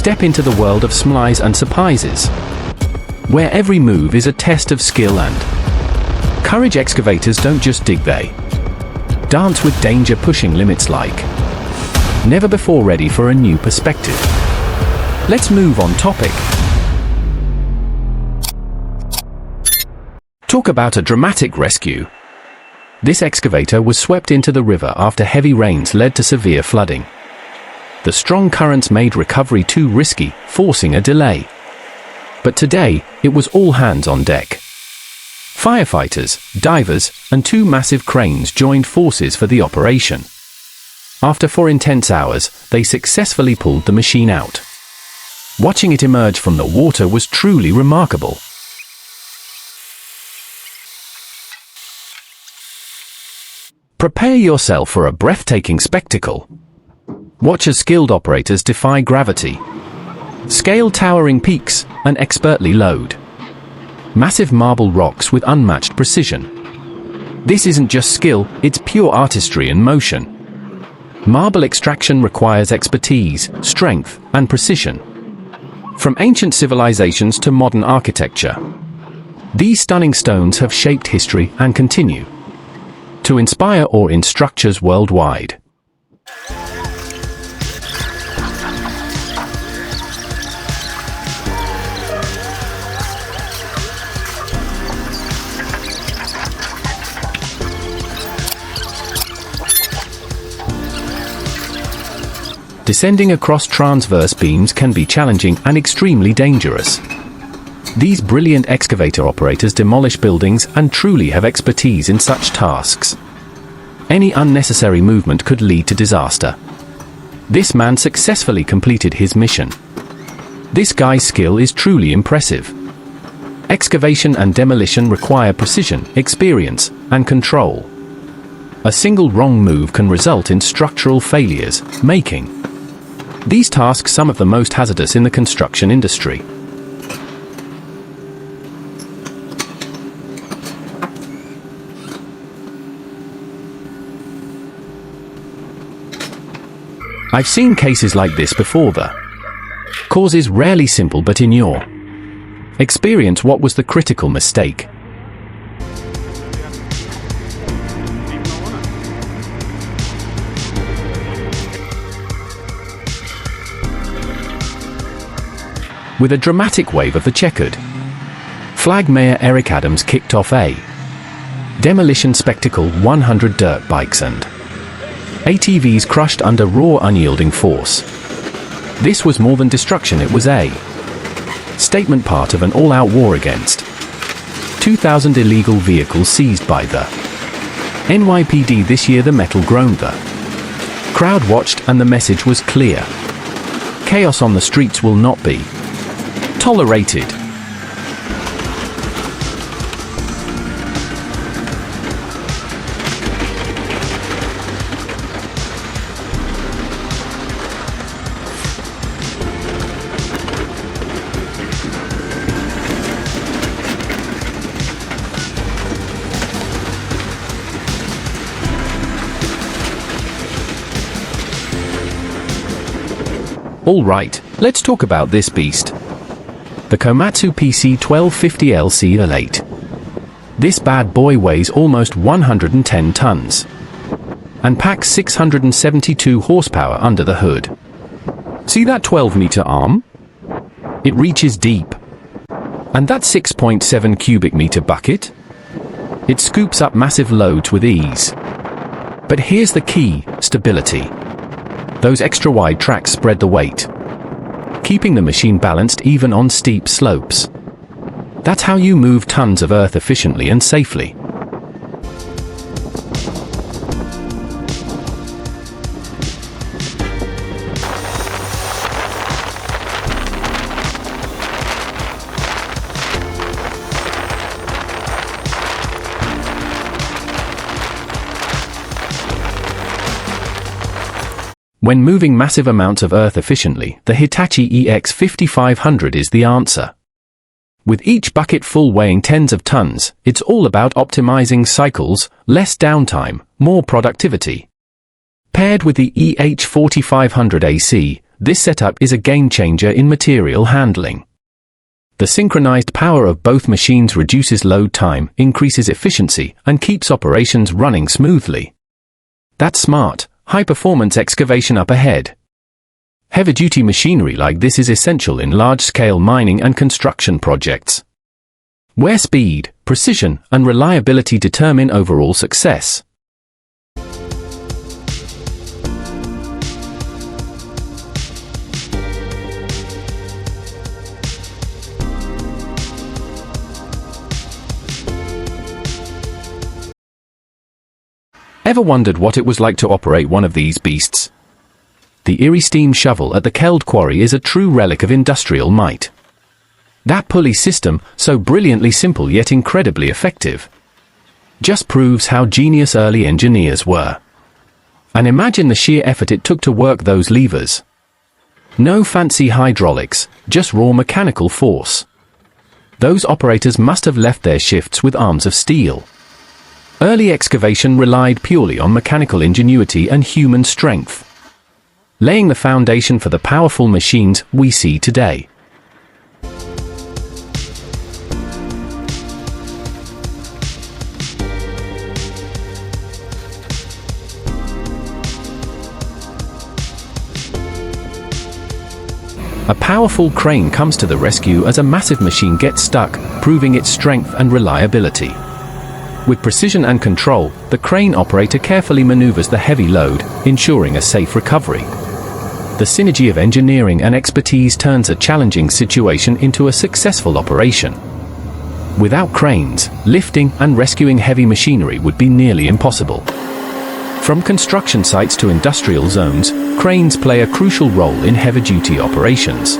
Step into the world of smiles and surprises, where every move is a test of skill and courage. Excavators don't just dig, they dance with danger, pushing limits like never before, ready for a new perspective. Let's move on topic. Talk about a dramatic rescue. This excavator was swept into the river after heavy rains led to severe flooding. The strong currents made recovery too risky, forcing a delay. But today, it was all hands on deck. Firefighters, divers, and 2 massive cranes joined forces for the operation. After 4 intense hours, they successfully pulled the machine out. Watching it emerge from the water was truly remarkable. Prepare yourself for a breathtaking spectacle. Watch as skilled operators defy gravity, scale towering peaks, and expertly load massive marble rocks with unmatched precision. This isn't just skill, it's pure artistry in motion. Marble extraction requires expertise, strength, and precision. From ancient civilizations to modern architecture, these stunning stones have shaped history and continue to inspire awe in structures worldwide. Descending across transverse beams can be challenging and extremely dangerous. These brilliant excavator operators demolish buildings and truly have expertise in such tasks. Any unnecessary movement could lead to disaster. This man successfully completed his mission. This guy's skill is truly impressive. Excavation and demolition require precision, experience, and control. A single wrong move can result in structural failures, making these tasks some of the most hazardous in the construction industry. I've seen cases like this before. The cause is rarely simple, but in your experience, what was the critical mistake? With a dramatic wave of the checkered flag, Mayor Eric Adams kicked off a demolition spectacle. 100 dirt bikes and ATVs crushed under raw, unyielding force. This was more than destruction, it was a statement, part of an all-out war against 2,000 illegal vehicles seized by the NYPD this year. The metal groaned, the crowd watched, and the message was clear: chaos on the streets will not be tolerated. All right, let's talk about this beast. The Komatsu PC1250LC-08. This bad boy weighs almost 110 tons and packs 672 horsepower under the hood. See that 12-meter arm? It reaches deep. And that 6.7 cubic meter bucket? It scoops up massive loads with ease. But here's the key: stability. Those extra wide tracks spread the weight, keeping the machine balanced even on steep slopes. That's how you move tons of earth efficiently and safely. When moving massive amounts of earth efficiently, the Hitachi EX5500 is the answer. With each bucket full weighing tens of tons, it's all about optimizing cycles, less downtime, more productivity. Paired with the EH4500 AC, this setup is a game-changer in material handling. The synchronized power of both machines reduces load time, increases efficiency, and keeps operations running smoothly. That's smart, high-performance excavation up ahead. Heavy-duty machinery like this is essential in large-scale mining and construction projects, where speed, precision, and reliability determine overall success. Ever wondered what it was like to operate one of these beasts? The Erie steam shovel at the Keld quarry is a true relic of industrial might. That pulley system, so brilliantly simple yet incredibly effective, just proves how genius early engineers were. And imagine the sheer effort it took to work those levers. No fancy hydraulics, just raw mechanical force. Those operators must have left their shifts with arms of steel. Early excavation relied purely on mechanical ingenuity and human strength, laying the foundation for the powerful machines we see today. A powerful crane comes to the rescue as a massive machine gets stuck, proving its strength and reliability. With precision and control, the crane operator carefully maneuvers the heavy load, ensuring a safe recovery. The synergy of engineering and expertise turns a challenging situation into a successful operation. Without cranes, lifting and rescuing heavy machinery would be nearly impossible. From construction sites to industrial zones, cranes play a crucial role in heavy-duty operations.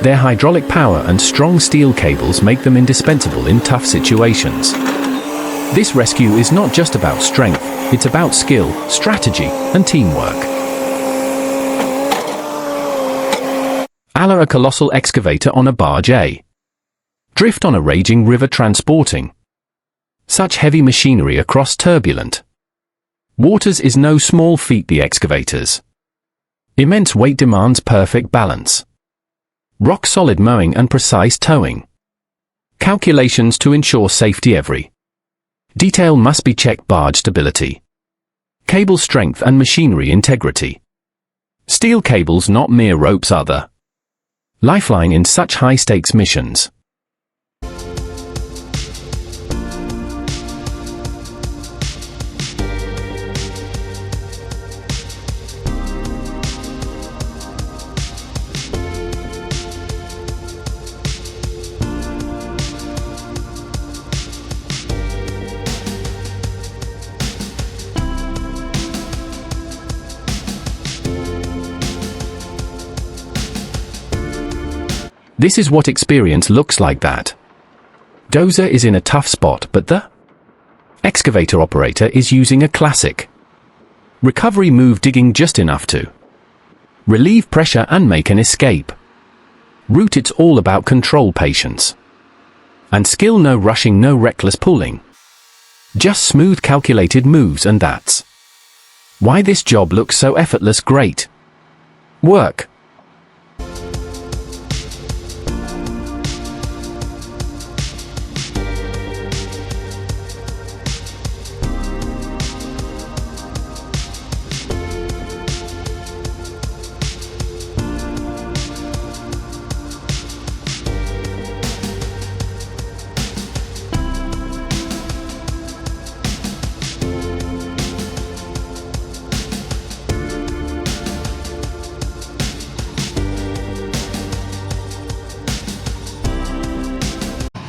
Their hydraulic power and strong steel cables make them indispensable in tough situations. This rescue is not just about strength, it's about skill, strategy, and teamwork. A colossal excavator on a barge A. Drift on a raging river transporting such heavy machinery across turbulent waters is no small feat. The excavator's immense weight demands perfect balance, rock-solid mowing and precise towing. Calculations to ensure safety. Every detail must be checked: barge stability, cable strength and machinery integrity. Steel cables, not mere ropes, are the lifeline in such high-stakes missions. This is what experience looks like. That dozer is in a tough spot, but the excavator operator is using a classic recovery move, digging just enough to relieve pressure and make an escape route. It's all about control, patience, and skill. No rushing, no reckless pulling, just smooth, calculated moves. And that's why this job looks so effortless. Great work.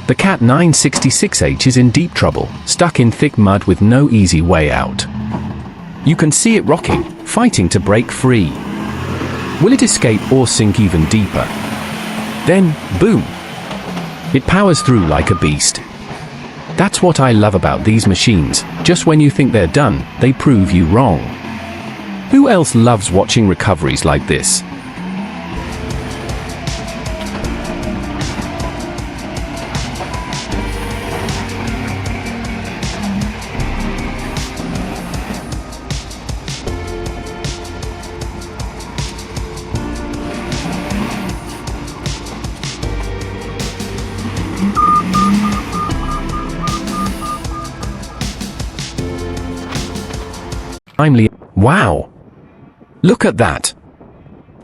The Cat 966H is in deep trouble, stuck in thick mud with no easy way out. You can see it rocking, fighting to break free. Will it escape or sink even deeper? Then, boom! It powers through like a beast. That's what I love about these machines. Just when you think they're done, they prove you wrong. Who else loves watching recoveries like this? timely. Wow! Look at that!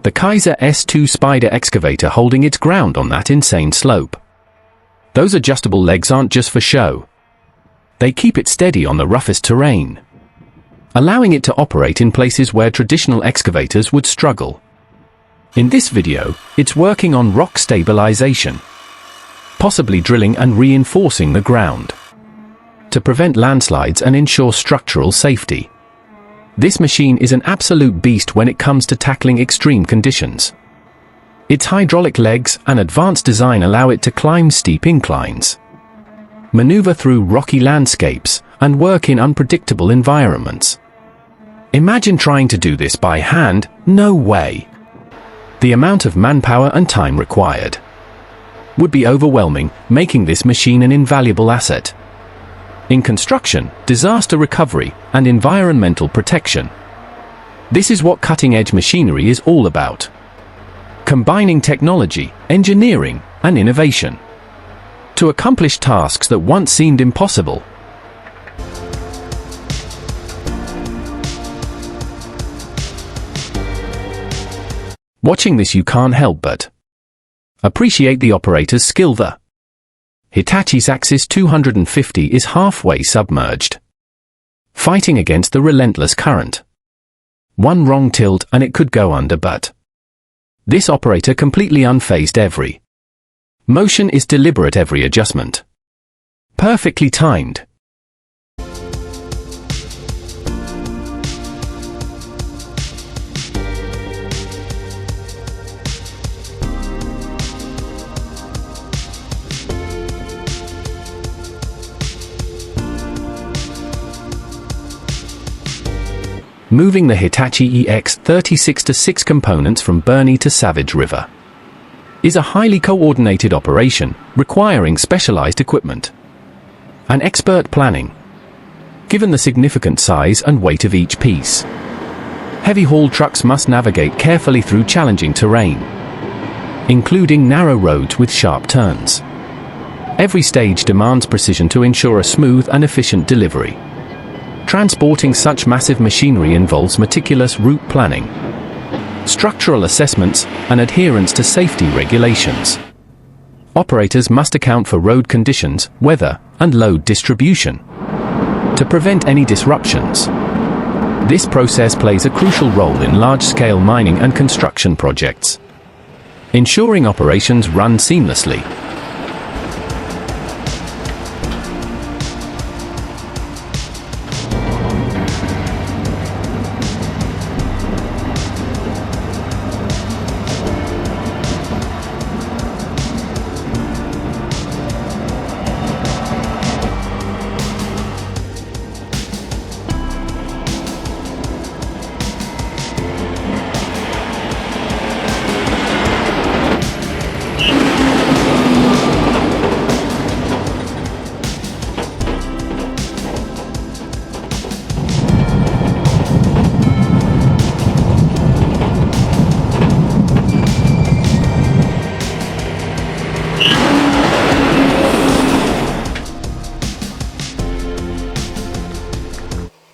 The Kaiser S2 Spider excavator holding its ground on that insane slope. Those adjustable legs aren't just for show. They keep it steady on the roughest terrain, allowing it to operate in places where traditional excavators would struggle. In this video, it's working on rock stabilization, possibly drilling and reinforcing the ground to prevent landslides and ensure structural safety. This machine is an absolute beast when it comes to tackling extreme conditions. Its hydraulic legs and advanced design allow it to climb steep inclines, maneuver through rocky landscapes, and work in unpredictable environments. Imagine trying to do this by hand. No way! The amount of manpower and time required would be overwhelming, making this machine an invaluable asset in construction, disaster recovery, and environmental protection. This is what cutting-edge machinery is all about. Combining technology, engineering, and innovation to accomplish tasks that once seemed impossible. Watching this, you can't help but appreciate the operator's skill. The Hitachi's Axis 250 is halfway submerged, fighting against the relentless current. One wrong tilt and it could go under, but this operator completely unfazed. Every motion is deliberate, every adjustment perfectly timed. Moving the Hitachi EX36-6 components from Burney to Savage River is a highly coordinated operation requiring specialized equipment and expert planning, given the significant size and weight of each piece. Heavy haul trucks must navigate carefully through challenging terrain, including narrow roads with sharp turns. Every stage demands precision to ensure a smooth and efficient delivery. Transporting such massive machinery involves meticulous route planning, structural assessments, and adherence to safety regulations. Operators must account for road conditions, weather, and load distribution to prevent any disruptions. This process plays a crucial role in large-scale mining and construction projects, ensuring operations run seamlessly.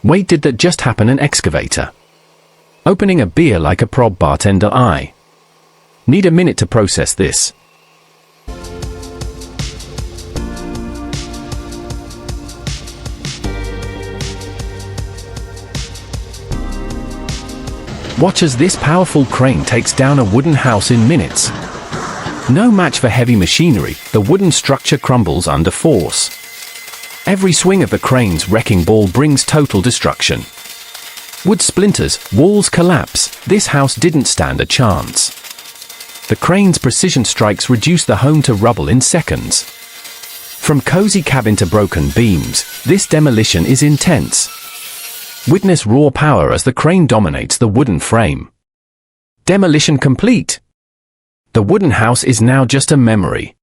Wait, did that just happen? An excavator opening a beer like a prop bartender? I need a minute to process this. Watch as this powerful crane takes down a wooden house in minutes. No match for heavy machinery, the wooden structure crumbles under force. Every swing of the crane's wrecking ball brings total destruction. Wood splinters, walls collapse. This house didn't stand a chance. The crane's precision strikes reduce the home to rubble in seconds. From cozy cabin to broken beams, this demolition is intense. Witness raw power as the crane dominates the wooden frame. Demolition complete. The wooden house is now just a memory.